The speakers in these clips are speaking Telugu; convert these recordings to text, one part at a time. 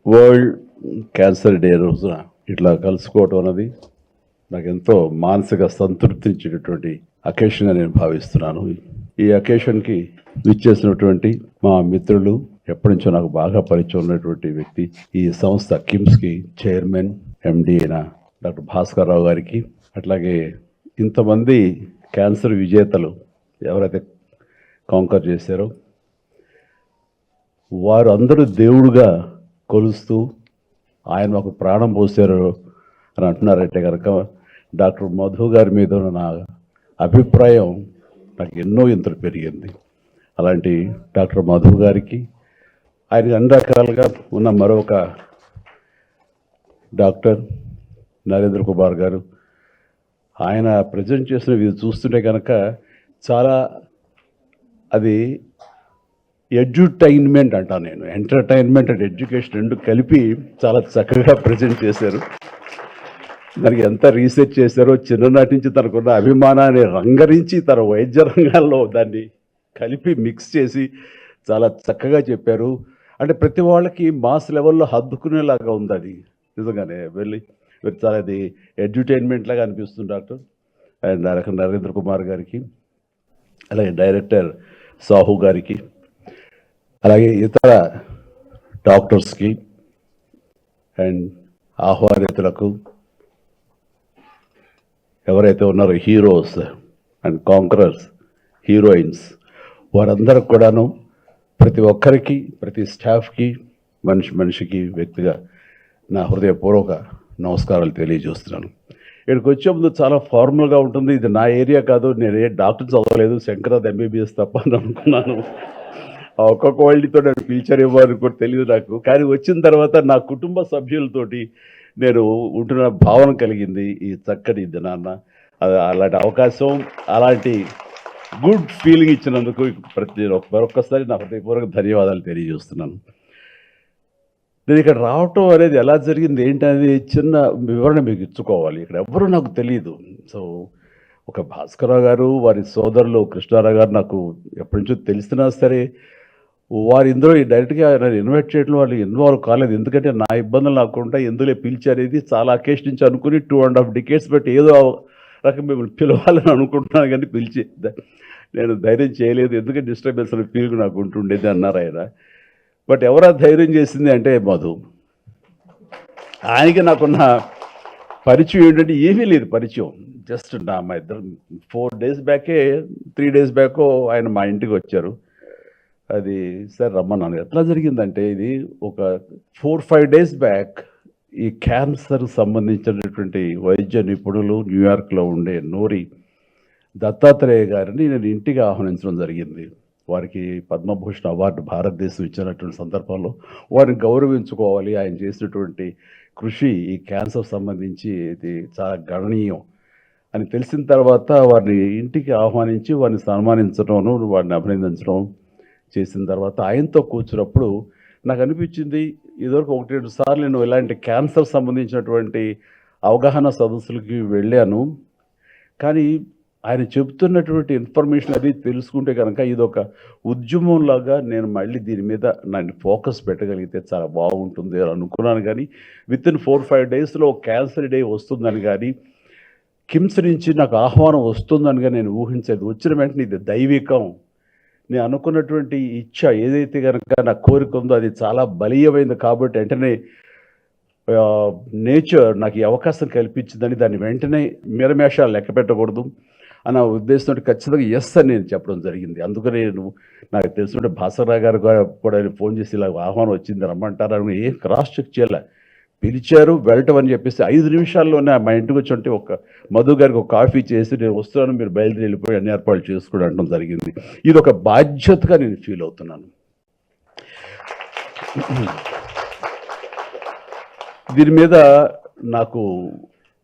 వరల్డ్ క్యాన్సర్ డే రోజున ఇట్లా కలుసుకోవటం అన్నది నాకు ఎంతో మానసిక సంతృప్తినిచ్చేటటువంటి అకేషన్గా నేను భావిస్తున్నాను. ఈ అకేషన్కి విచ్చేసినటువంటి మా మిత్రులు, ఎప్పటి నుంచో నాకు బాగా పరిచయం ఉన్నటువంటి వ్యక్తి, ఈ సంస్థ కిమ్స్కి చైర్మన్ ఎండి అయిన డాక్టర్ భాస్కర్ రావు గారికి, అట్లాగే ఇంతమంది క్యాన్సర్ విజేతలు ఎవరైతే కాంకర్ చేశారో వారు అందరూ దేవుడుగా కొలుస్తూ ఆయన మాకు ప్రాణం పోసారు అని అంటున్నారంటే కనుక డాక్టర్ మధు గారి మీద ఉన్న నా అభిప్రాయం నాకు ఎన్నో ఇంతలు పెరిగింది. అలాంటి డాక్టర్ మధు గారికి, ఆయన అన్ని రకాలుగా ఉన్న మరొక డాక్టర్ నరేంద్ర కుమార్ గారు, ఆయన ప్రజెంట్ చేసినవి చూస్తుంటే కనుక చాలా అది ఎడ్యుటైన్మెంట్ అంటాను నేను. ఎంటర్టైన్మెంట్ అండ్ ఎడ్యుకేషన్ రెండు కలిపి చాలా చక్కగా ప్రజెంట్ చేశారు. దానికి ఎంత రీసెర్చ్ చేశారో, చిన్ననాటి నుంచి తనకున్న అభిమానాన్ని రంగరించి తన వైద్య రంగాల్లో దాన్ని కలిపి మిక్స్ చేసి చాలా చక్కగా చెప్పారు. అంటే ప్రతి వాళ్ళకి మాస్ లెవెల్లో హద్దుకునేలాగా ఉంది అది. నిజంగానే వెళ్ళి చాలా అది ఎడ్యుటైన్మెంట్ లాగా అనిపిస్తుంది doctor. And doctor Narendra Kumar గారికి, అలాగే డైరెక్టర్ సాహు గారికి, అలాగే ఇతర డాక్టర్స్కి అండ్ ఆహ్వానితులకు, ఎవరైతే ఉన్నారో హీరోస్ అండ్ కాంకరర్స్, హీరోయిన్స్, వారందరికి కూడాను ప్రతి ఒక్కరికి, ప్రతి స్టాఫ్కి, మనిషికి వ్యక్తిగా నా హృదయపూర్వక నమస్కారాలు తెలియజేస్తున్నాను. ఇక్కడికి వచ్చే ముందు చాలా ఫార్మల్గా ఉంటుంది. ఇది నా ఏరియా కాదు, నేను ఏ డాక్టర్ చదవలేదు, శంకరాద్ ఎంబీబీఎస్ తప్ప అని అనుకున్నాను. ఆ ఒక్కొక్క వాళ్ళతో నేను పిలిచారేమో అని కూడా తెలియదు నాకు. కానీ వచ్చిన తర్వాత నా కుటుంబ సభ్యులతోటి నేను ఉంటున్న భావన కలిగింది ఈ చక్కటి దినాన్న. అలాంటి అవకాశం, అలాంటి గుడ్ ఫీలింగ్ ఇచ్చినందుకు మరొక్కసారి నా హృదయపూర్వక ధన్యవాదాలు తెలియజేస్తున్నాను. నేను ఇక్కడ రావటం అనేది ఎలా జరిగింది ఏంటనేది చిన్న వివరణ మీకు ఇచ్చుకోవాలి. ఇక్కడ ఎవరు నాకు తెలియదు. సో ఒక భాస్కరరావు గారు, వారి సోదరులు కృష్ణారావు గారు నాకు ఎప్పటి నుంచో తెలిసినా సరే వారు ఇందులో డైరెక్ట్గా నన్ను ఇన్వైట్ చేయడం వాళ్ళు ఇన్వాల్వ్ కాలేదు. ఎందుకంటే నా ఇబ్బందులు నాకుంటా ఎందులో పిలిచారేది చాలా అకేషన్ నుంచి అనుకుని 2.5 decades బట్టి ఏదో రకం మిమ్మల్ని పిలవాలని అనుకుంటున్నాను, కానీ పిలిచి నేను ధైర్యం చేయలేదు. ఎందుకంటే డిస్టర్బెన్స్ అనే ఫీలింగ్ నాకు ఉంటుండేది అన్నారు ఆయన. బట్ ఎవరా ధైర్యం చేసింది అంటే మధు. ఆయనకి నాకున్న పరిచయం ఏంటంటే ఏమీ లేదు పరిచయం. జస్ట్ మా ఇద్దరు 4 days బ్యాకే 3 days బ్యాకో ఆయన మా ఇంటికి వచ్చారు. అది సార్ రమ్మన్నాను. ఎట్లా జరిగిందంటే ఇది ఒక 4-5 days బ్యాక్ ఈ క్యాన్సర్ సంబంధించినటువంటి వైద్య నిపుణులు న్యూయార్క్లో ఉండే నోరి దత్తాత్రేయ గారిని నేను ఇంటికి ఆహ్వానించడం జరిగింది. వారికి పద్మభూషణ్ అవార్డు భారతదేశం ఇచ్చినటువంటి సందర్భంలో వారిని గౌరవించుకోవాలి. ఆయన చేసినటువంటి కృషి ఈ క్యాన్సర్ సంబంధించి ఇది చాలా గణనీయం అని తెలిసిన తర్వాత వారిని ఇంటికి ఆహ్వానించి వారిని సన్మానించడం, వారిని అభినందించడం చేసిన తర్వాత ఆయనతో కూర్చున్నప్పుడు నాకు అనిపించింది, ఇదివరకు 1-2 సార్లు నేను ఇలాంటి క్యాన్సర్ సంబంధించినటువంటి అవగాహన సదస్సులకి వెళ్ళాను. కానీ ఆయన చెబుతున్నటువంటి ఇన్ఫర్మేషన్ అది తెలుసుకుంటే కనుక ఇది ఒక ఉద్యమంలాగా నేను మళ్ళీ దీని మీద నన్ను ఫోకస్ పెట్టగలిగితే చాలా బాగుంటుంది అని అనుకున్నాను. కానీ వితిన్ 4-5 daysలో క్యాన్సర్ డే వస్తుందని కానీ, కిమ్స్ నుంచి నాకు ఆహ్వానం వస్తుందని కానీ నేను ఊహించేది. వచ్చిన వెంటనే ఇది దైవికం, నేను అనుకున్నటువంటి ఇచ్చ ఏదైతే కనుక నా కోరిక ఉందో అది చాలా బలీయమైంది. కాబట్టి వెంటనే నేచర్ నాకు ఈ అవకాశం కల్పించిందని దాన్ని వెంటనే మిరమేషాలు లెక్క పెట్టకూడదు అన్న ఉద్దేశంతో ఖచ్చితంగా ఎస్ అని నేను చెప్పడం జరిగింది. అందుకని నాకు తెలిసినట్టు భాస్కరరావు గారు కూడా ఫోన్ చేసి ఇలా ఆహ్వానం వచ్చింది రమ్మంటారు అని ఏం క్రాస్ చెక్ చేయాలి. పిలిచారు, వెళ్ళటం అని చెప్పేసి 5 నిమిషాల్లోనే మా ఇంటికి వచ్చి ఉంటే ఒక మధు గారికి ఒక కాఫీ చేసి నేను వస్తున్నాను, మీరు బయలుదేరి వెళ్ళిపోయి అన్ని ఏర్పాట్లు చేసుకోవడం అనడం జరిగింది. ఇది ఒక బాధ్యతగా నేను ఫీల్ అవుతున్నాను. దీని మీద నాకు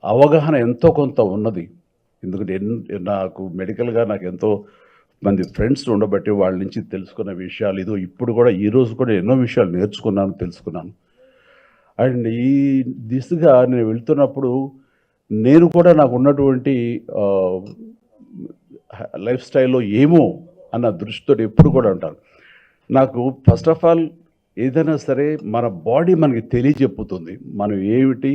అవగాహన ఎంతో కొంత ఉన్నది. ఎందుకంటే నాకు మెడికల్గా నాకు ఎంతో మంది ఫ్రెండ్స్ ఉండబట్టి వాళ్ళ నుంచి తెలుసుకున్న విషయాలు ఇదో ఇప్పుడు కూడా ఈరోజు కూడా ఎన్నో విషయాలు నేర్చుకున్నాను, తెలుసుకున్నాను. అండ్ ఈ దిశగా నేను వెళ్తున్నప్పుడు నేను కూడా నాకు ఉన్నటువంటి లైఫ్ స్టైల్లో ఏమో అన్న దృష్టితో ఎప్పుడు కూడా ఉంటాను. నాకు ఫస్ట్ ఆఫ్ ఆల్ ఏదైనా సరే మన బాడీ మనకి తెలియజెప్పుతుంది. మనం ఏమిటి,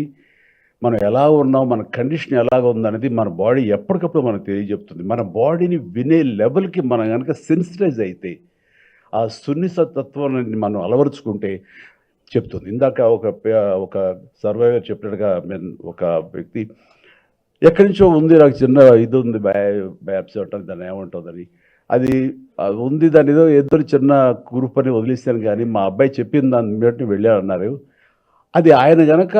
మనం ఎలా ఉన్నాం, మన కండిషన్ ఎలాగ ఉందనేది మన బాడీ ఎప్పటికప్పుడు మనకు తెలియజెప్తుంది. మన బాడీని వినే లెవెల్‌కి మనం గనక సెన్సిటైజ్ అయితే, ఆ సున్నితత్వాన్ని మనం అలవరుచుకుంటే చెప్తుంది. ఇందాక ఒక సర్వైవర్ చెప్పినట్టుగా ఒక వ్యక్తి ఎక్కడి నుంచో ఉంది, నాకు చిన్న ఇది ఉంది, బయాప్సీ అంటారు దాన్ని ఏమంటుందని, అది ఉంది, దాని ఏదో చిన్న గ్రూప్ అని వదిలేసాను, కానీ మా అబ్బాయి చెప్పిన దాన్ని బట్టి వెళ్ళారన్నారు. అది ఆయన గనక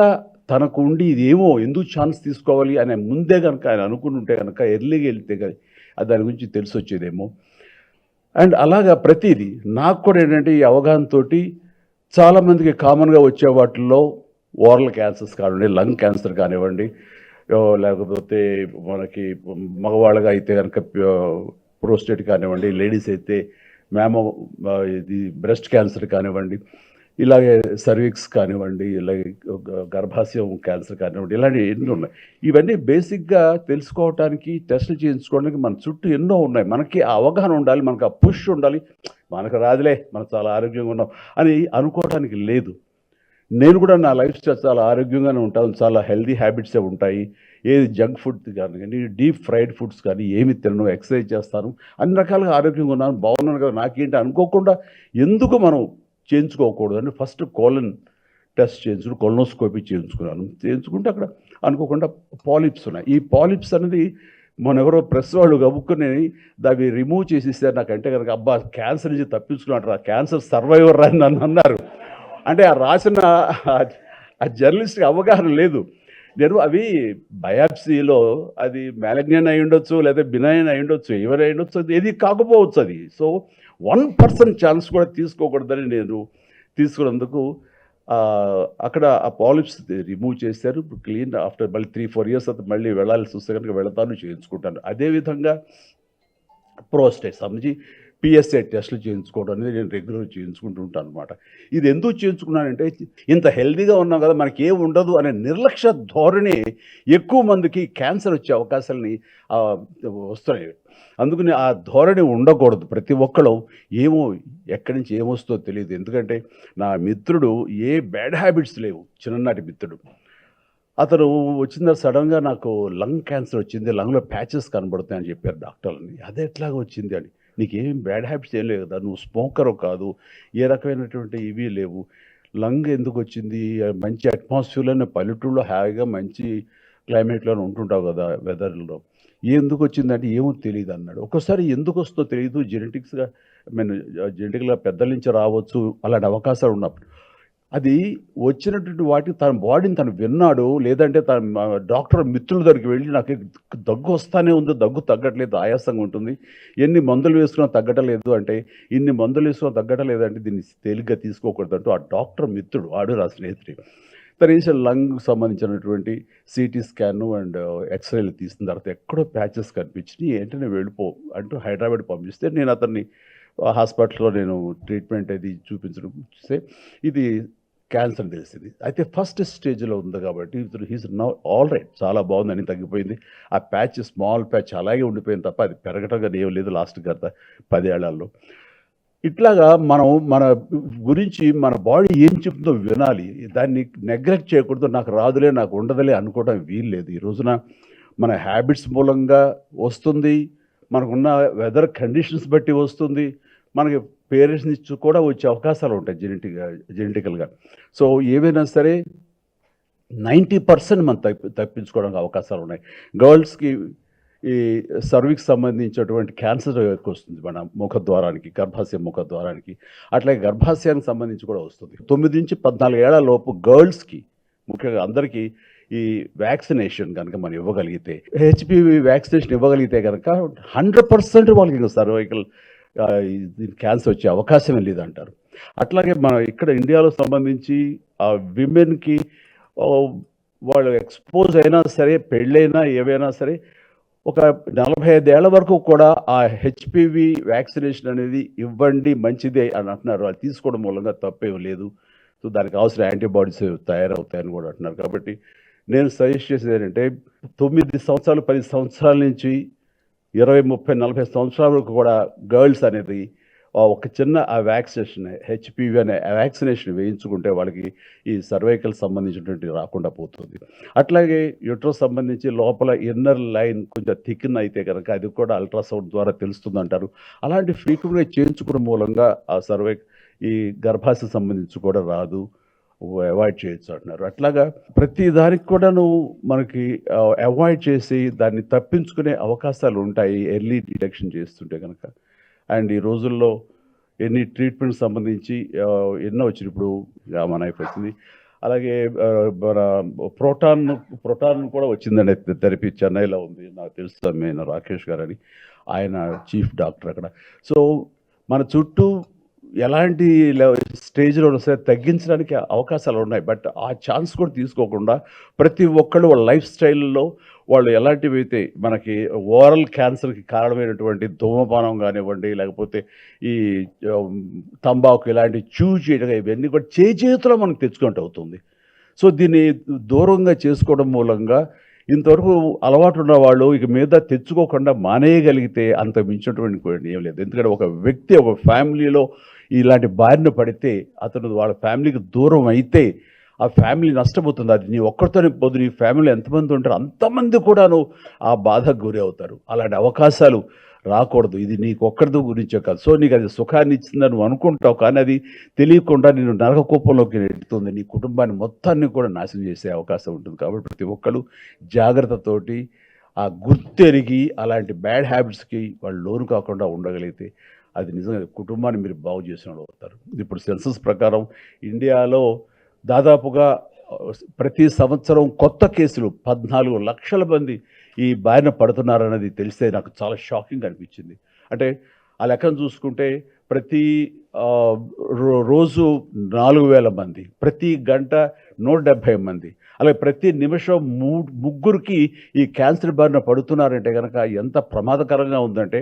తనకు ఉండి ఇదేమో ఎందుకు ఛాన్స్ తీసుకోవాలి అనే ముందే కనుక ఆయన అనుకుంటుంటే కనుక ఎర్లీగా వెళ్తే దాని గురించి తెలిసి వచ్చేదేమో. అండ్ అలాగా ప్రతిదీ నాకు కూడా ఏంటంటే ఈ అవగాహనతో చాలామందికి కామన్గా వచ్చే వాటిల్లో ఓరల్ క్యాన్సర్స్ కానివ్వండి, లంగ్ క్యాన్సర్ కానివ్వండి, లేకపోతే మనకి మగవాళ్ళగా అయితే కనుక ప్రోస్టేట్ కానివ్వండి, లేడీస్ అయితే ఇది బ్రెస్ట్ క్యాన్సర్ కానివ్వండి, ఇలాగే సర్విక్స్ కానివ్వండి, ఇలాగే గర్భాశయం క్యాన్సర్ కానివ్వండి, ఇలాంటివి ఎన్నో ఉన్నాయి. ఇవన్నీ బేసిక్గా తెలుసుకోవటానికి, టెస్టులు చేయించుకోవడానికి మన చుట్టూ ఎన్నో ఉన్నాయి. మనకి ఆ అవగాహన ఉండాలి, మనకు ఆ పుష్ ఉండాలి. మనకు రాదులే, మనం చాలా ఆరోగ్యంగా ఉన్నాం అని అనుకోవడానికి లేదు. నేను కూడా నా లైఫ్ స్టైల్ చాలా ఆరోగ్యంగానే ఉంటాను, చాలా హెల్దీ హ్యాబిట్సే ఉంటాయి. ఏది జంక్ ఫుడ్ కానీ, డీప్ ఫ్రైడ్ ఫుడ్స్ కానీ ఏమి తినను, ఎక్సర్సైజ్ చేస్తాను, అన్ని రకాలుగా ఆరోగ్యంగా ఉన్నాను, బాగున్నాను కదా, నాకేంటి అనుకోకుండా ఎందుకు మనం చేయించుకోకూడదు అని ఫస్ట్ కోలన్ టెస్ట్ చేయించుకుని కొలనోస్కోపీ చేయించుకుంటే అక్కడ అనుకోకుండా పాలిప్స్ ఉన్నాయి. ఈ పాలిప్స్ అనేది మన ఎవరో ప్రెస్ వాళ్ళు గబుక్కుని దాన్ని రిమూవ్ చేసేసారు. నాకంటే కనుక అబ్బా క్యాన్సర్ నుంచి తప్పించుకున్నట్టు, ఆ క్యాన్సర్ సర్వైవర్ అని నన్ను అన్నారు. అంటే ఆ రాసిన ఆ జర్నలిస్ట్కి అవగాహన లేదు. నేను అవి బయాప్సీలో అది మ్యాలిగ్నెంట్ అయి ఉండొచ్చు, లేదా బినైన్ అయి ఉండొచ్చు, ఎవరు అయి ఉండొచ్చు, అది ఏది కాకపోవచ్చు. అది సో 1% ఛాన్స్ కూడా తీసుకోకూడదని నేను తీసుకున్నందుకు అక్కడ ఆ పాలిప్స్ రిమూవ్ చేశారు. ఇప్పుడు క్లీన్ ఆఫ్టర్ మళ్ళీ 3-4 ఇయర్స్ తర్వాత మళ్ళీ వెళ్ళాల్సి వస్తే కనుక వెళతాను, చేయించుకుంటాను. అదేవిధంగా ప్రోస్టేట్ సంబంధించి పిఎస్ఏ టెస్టులు చేయించుకోవడం అనేది నేను రెగ్యులర్ చేయించుకుంటూ ఉంటాను అనమాట. ఇది ఎందుకు చేయించుకున్నానంటే, ఇంత హెల్దీగా ఉన్నాం కదా, మనకి ఏం ఉండదు అనే నిర్లక్ష్య ధోరణి ఎక్కువ మందికి క్యాన్సర్ వచ్చే అవకాశాలని వస్తున్నాయి. అందుకని ఆ ధోరణి ఉండకూడదు. ప్రతి ఒక్కళ్ళు ఏమో ఎక్కడి నుంచి ఏమొస్తుందో తెలియదు. ఎందుకంటే నా మిత్రుడు ఏ బ్యాడ్ హ్యాబిట్స్ లేవు, చిన్ననాటి మిత్రుడు. అతను వచ్చిన సడన్గా నాకు లంగ్ క్యాన్సర్ వచ్చింది, లంగ్లో ప్యాచెస్ కనబడుతున్నాయని చెప్పారు డాక్టర్లని. అదే ఎట్లాగా వచ్చింది అని, నీకేం బ్యాడ్ హ్యాబిట్స్ ఏం లేవు కదా, నువ్వు స్మోకరు కాదు, ఏ రకమైనటువంటి ఇవి లేవు, లంగ్ ఎందుకు వచ్చింది, మంచి అట్మాస్ఫియర్లోనే పల్లెటూరులో హాయిగా మంచి క్లైమేట్లోనే ఉంటుంటావు కదా వెదర్లో, ఎందుకు వచ్చిందంటే ఏమో తెలియదు అన్నాడు. ఒక్కోసారి ఎందుకు వస్తుందో తెలియదు, జెనెటిక్గా పెద్దల నుంచి రావచ్చు, అలాంటి అవకాశాలు ఉన్నప్పుడు అది వచ్చినటువంటి వాటికి తన బాడీని తను విన్నాడు. లేదంటే తన డాక్టర్ మిత్రుల దగ్గరికి వెళ్ళి నాకు దగ్గు వస్తానే ఉంది, దగ్గు తగ్గట్లేదు, ఆయాసంగా ఉంటుంది, ఎన్ని మందులు వేసుకున్నా తగ్గటలేదు అంటే, ఇన్ని మందులు వేసుకున్నా తగ్గటలేదు అంటే దీన్ని తేలిగ్గా తీసుకోకూడదు అంటూ ఆ డాక్టర్ మిత్రుడు ఆడు నా స్నేహితుడు తన లంగ్కి సంబంధించినటువంటి సిటీ స్కాన్ అండ్ ఎక్స్రేలు తీసిన తర్వాత ఎక్కడో ప్యాచెస్ కనిపించినాయి, ఏంటనే వెళ్ళిపో అంటూ హైదరాబాద్ పంపిస్తే నేను అతన్ని హాస్పిటల్లో నేను ట్రీట్మెంట్ అది చూపించడం చూస్తే ఇది క్యాన్సర్ తెలిసింది. అయితే ఫస్ట్ స్టేజ్లో ఉంది కాబట్టి హీస్ నౌ ఆల్ రైట్, చాలా బాగుందని తగ్గిపోయింది. ఆ ప్యాచ్ స్మాల్ ప్యాచ్ అలాగే ఉండిపోయింది తప్ప అది పెరగటంగా ఏం లేదు లాస్ట్ గత 10 ఏళ్లలో. ఇట్లాగా మనం మన గురించి మన బాడీ ఏం చెప్తుందో వినాలి, దాన్ని నెగ్లెక్ట్ చేయకూడదు. నాకు రాదులే, నాకు ఉండదులే అనుకోవడం వీలు లేదు. ఈ రోజున మన హ్యాబిట్స్ మూలంగా వస్తుంది, మనకున్న వెదర్ కండిషన్స్ బట్టి వస్తుంది, మనకి పేరెంట్స్ నుంచి కూడా వచ్చే అవకాశాలు ఉంటాయి జెనెటికల్గా. సో ఏవైనా సరే 90% మనం తప్పించుకోవడానికి అవకాశాలు ఉన్నాయి. గర్ల్స్కి ఈ సర్విక్స్ సంబంధించినటువంటి క్యాన్సర్ ఎక్కువ వస్తుంది మన ముఖద్వారానికి, గర్భాశయ ముఖద్వారానికి, అట్లాగే గర్భాశయానికి సంబంధించి కూడా వస్తుంది. 9 నుంచి 14 ఏళ్ల లోపు గర్ల్స్కి ముఖ్యంగా అందరికీ ఈ వ్యాక్సినేషన్ కనుక మనం ఇవ్వగలిగితే, హెచ్పివి వ్యాక్సినేషన్ ఇవ్వగలిగితే కనుక 100% వాళ్ళకి సర్వైకల్ క్యాన్సర్ వచ్చే అవకాశమే లేదంటారు. అట్లాగే మన ఇక్కడ ఇండియాలో సంబంధించి ఆ విమెన్కి వాళ్ళు ఎక్స్పోజ్ అయినా సరే, పెళ్ళైనా ఏవైనా సరే, ఒక 45 ఏళ్ల వరకు కూడా ఆ హెచ్పివి వ్యాక్సినేషన్ అనేది ఇవ్వండి, మంచిదే అని అంటున్నారు. అది తీసుకోవడం మూలంగా తప్పేం లేదు. సో దానికి అవసరం యాంటీబాడీస్ తయారవుతాయని కూడా అంటున్నారు. కాబట్టి నేను సజెస్ట్ చేసేది ఏంటంటే 9 సంవత్సరాలు 10 సంవత్సరాల నుంచి 20, 30, 40 సంవత్సరాల వరకు కూడా గర్ల్స్ అనేది ఒక చిన్న ఆ వ్యాక్సినేషన్ హెచ్పివి అనే వ్యాక్సినేషన్ వేయించుకుంటే వాళ్ళకి ఈ సర్వైకల్ సంబంధించినటువంటి రాకుండా పోతుంది. అట్లాగే యూట్రస్ సంబంధించి లోపల ఇన్నర్ లైన్ కొంచెం థిక్న్ అయితే కనుక అది కూడా అల్ట్రాసౌండ్ ద్వారా తెలుస్తుందంటారు. అలాంటి ఫ్రీక్వెంట్గా చేయించుకోవడం మూలంగా ఆ ఈ గర్భాశయ సంబంధించి కూడా రాదు, అవాయిడ్ చేయొచ్చు అంటున్నారు. అట్లాగా ప్రతి దానికి కూడాను మనకి అవాయిడ్ చేసి దాన్ని తప్పించుకునే అవకాశాలు ఉంటాయి ఎర్లీ డిటెక్షన్ చేస్తుంటే కనుక. అండ్ ఈ రోజుల్లో ఎన్ని ట్రీట్మెంట్ సంబంధించి ఎన్నో వచ్చినాయి. ఇప్పుడు మన అయిపోతుంది. అలాగే మన ప్రోటాన్ కూడా వచ్చిందండి థెరపీ, చెన్నైలో ఉంది. నాకు తెలుసు నేను రాకేష్ గారు అని, ఆయన చీఫ్ డాక్టర్ అక్కడ. సో మన చుట్టూ ఎలాంటి స్టేజ్లో సరే తగ్గించడానికి అవకాశాలు ఉన్నాయి. బట్ ఆ ఛాన్స్ కూడా తీసుకోకుండా ప్రతి ఒక్కళ్ళు వాళ్ళ లైఫ్ స్టైల్లో వాళ్ళు ఎలాంటివి అయితే మనకి ఓరల్ క్యాన్సర్కి కారణమైనటువంటి ధూమపానం కానివ్వండి, లేకపోతే ఈ తంబాకు ఇలాంటి చేయడం, ఇవన్నీ కూడా చేతిలో మనకు తెచ్చుకుంటూ అవుతుంది. సో దీన్ని దూరంగా చేసుకోవడం మూలంగా ఇంతవరకు అలవాటు ఉన్న వాళ్ళు ఇక మీద తెచ్చుకోకుండా మానేయగలిగితే అంత మించినటువంటి ఏం లేదు. ఎందుకంటే ఒక వ్యక్తి ఒక ఫ్యామిలీలో ఇలాంటి బారిన పడితే అతను వాళ్ళ ఫ్యామిలీకి దూరం అయితే ఆ ఫ్యామిలీ నష్టపోతుంది. అది నీ ఒక్కరితోనే పోదు, నీ ఫ్యామిలీ ఎంతమంది ఉంటారో అంతమంది కూడాను ఆ బాధకు గురి అవుతారు. అలాంటి అవకాశాలు రాకూడదు. ఇది నీకు ఒక్కరితో గురించే కాదు. సో నీకు అది సుఖాన్ని ఇచ్చిందని నువ్వు అనుకుంటావు, కానీ అది తెలియకుండా నేను నరక కూపంలోకి నెట్టుతుంది, నీ కుటుంబాన్ని మొత్తాన్ని కూడా నాశనం చేసే అవకాశం ఉంటుంది. కాబట్టి ప్రతి ఒక్కరు జాగ్రత్తతోటి ఆ గుర్తెరిగి అలాంటి బ్యాడ్ హ్యాబిట్స్కి వాళ్ళు లోను కాకుండా ఉండగలిగితే అది నిజంగా కుటుంబాన్ని మీరు బాగు చేసిన వాళ్ళు అవుతారు. ఇప్పుడు సెన్సస్ ప్రకారం ఇండియాలో దాదాపుగా ప్రతి సంవత్సరం కొత్త కేసులు 14 లక్షల మంది ఈ బారిన పడుతున్నారన్నది తెలిస్తే నాకు చాలా షాకింగ్ అనిపించింది. అంటే ఆ లెక్కను చూసుకుంటే ప్రతి రోజు 4,000 మంది, ప్రతి గంట 170 మంది, అలాగే ప్రతి నిమిషం ముగ్గురికి ఈ క్యాన్సర్ బారిన పడుతున్నారంటే కనుక ఎంత ప్రమాదకరంగా ఉందంటే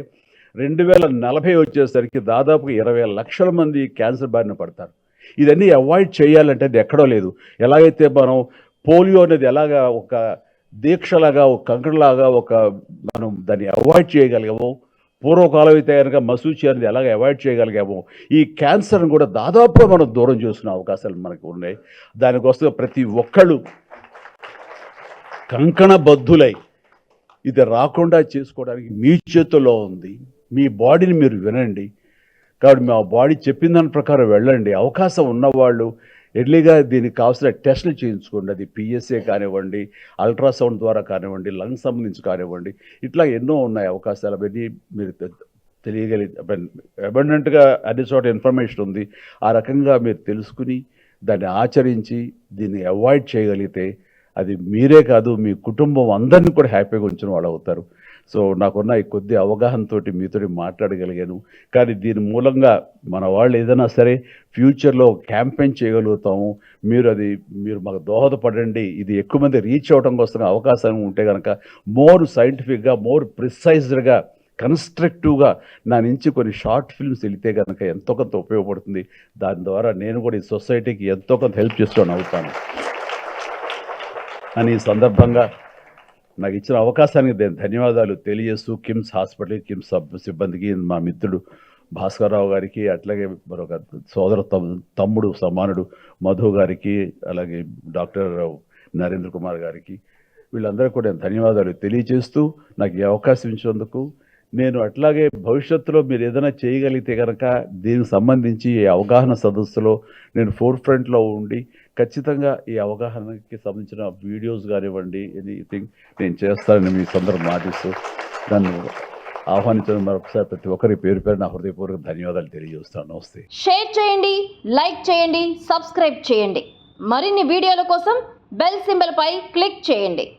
2040 వచ్చేసరికి దాదాపు 20 లక్షల మంది క్యాన్సర్ బారిన పడతారు. ఇదన్నీ అవాయిడ్ చేయాలంటే అది ఎక్కడో లేదు. ఎలాగైతే మనం పోలియో అనేది ఎలాగా ఒక దీక్షలాగా, ఒక కంకణలాగా మనం దాన్ని అవాయిడ్ చేయగలిగామో, పూర్వకాలం అయితే కనుక మసూచి అనేది ఎలాగ అవాయిడ్ చేయగలిగామో, ఈ క్యాన్సర్ని కూడా దాదాపుగా మనం దూరం చేసుకునే అవకాశాలు మనకు ఉన్నాయి. దానికోసం ప్రతి ఒక్కళ్ళు కంకణబద్ధులై ఇది రాకుండా చేసుకోవడానికి మీ చేతుల్లో ఉంది. మీ బాడీని మీరు వినండి. కాబట్టి మా బాడీ చెప్పిన దాని ప్రకారం వెళ్ళండి. అవకాశం ఉన్నవాళ్ళు ఎర్లీగా దీనికి కావాల్సిన టెస్టులు చేయించుకోండి. అది పిఎస్ఏ కానివ్వండి, అల్ట్రాసౌండ్ ద్వారా కానివ్వండి, లంగ్స్ సంబంధించి కానివ్వండి, ఇట్లా ఎన్నో ఉన్నాయి అవకాశాలు. అవన్నీ మీరు అబండెంట్గా అన్ని చోట ఇన్ఫర్మేషన్ ఉంది. ఆ రకంగా మీరు తెలుసుకుని దాన్ని ఆచరించి దీన్ని అవాయిడ్ చేయగలిగితే అది మీరే కాదు మీ కుటుంబం అందరినీ కూడా హ్యాపీగా ఉంచిన వాళ్ళు అవుతారు. సో నాకున్న ఈ కొద్ది అవగాహనతో మీతో మాట్లాడగలిగాను. కానీ దీని మూలంగా మన వాళ్ళు ఏదైనా సరే ఫ్యూచర్లో క్యాంపెయిన్ చేయగలుగుతాము. మీరు మాకు దోహదపడండి. ఇది ఎక్కువ మంది రీచ్ అవ్వడం కోసం అవకాశం ఉంటే కనుక మోర్ సైంటిఫిక్గా, మోర్ ప్రిసైజ్డ్గా, కన్స్ట్రక్టివ్గా నా నుంచి కొన్ని షార్ట్ ఫిల్మ్స్ వెళితే కనుక ఎంతో కొంత ఉపయోగపడుతుంది. దాని ద్వారా నేను కూడా ఈ సొసైటీకి ఎంతో కొంత హెల్ప్ చేస్తూ అవుతాను అని ఈ సందర్భంగా నాకు ఇచ్చిన అవకాశానికి ధన్యవాదాలు తెలియజేస్తూ కిమ్స్ హాస్పిటల్, కిమ్స్ సిబ్బందికి, మా మిత్రుడు భాస్కర్రావు గారికి, అట్లాగే మరొక సోదర తమ్ముడు సమానుడు మధు గారికి, అలాగే డాక్టర్ నరేంద్ర కుమార్ గారికి, వీళ్ళందరూ కూడా ధన్యవాదాలు తెలియజేస్తూ నాకు ఈ అవకాశం ఇచ్చినందుకు. నేను అట్లాగే భవిష్యత్తులో మీరు ఏదైనా చేయగలిగితే కనుక దీనికి సంబంధించి ఈ అవగాహన సదస్సులో నేను ఫోర్ ఫ్రంట్లో ఉండి ఖచ్చితంగా ఈ అవగాహనకి సంబంధించిన వీడియోస్ కానివ్వండి, ఎనీథింగ్ నేను చేస్తానని మీ సందర్భం మాటిస్తూ నన్ను ఆహ్వానించడం మరొకసారి ప్రతి ఒక్కరి పేరు నా హృదయపూర్వక ధన్యవాదాలు తెలియజేస్తాను. నమస్తే. షేర్ చేయండి, లైక్ చేయండి, సబ్స్క్రైబ్ చేయండి. మరిన్ని వీడియోల కోసం బెల్ సింబల్ పై క్లిక్ చేయండి.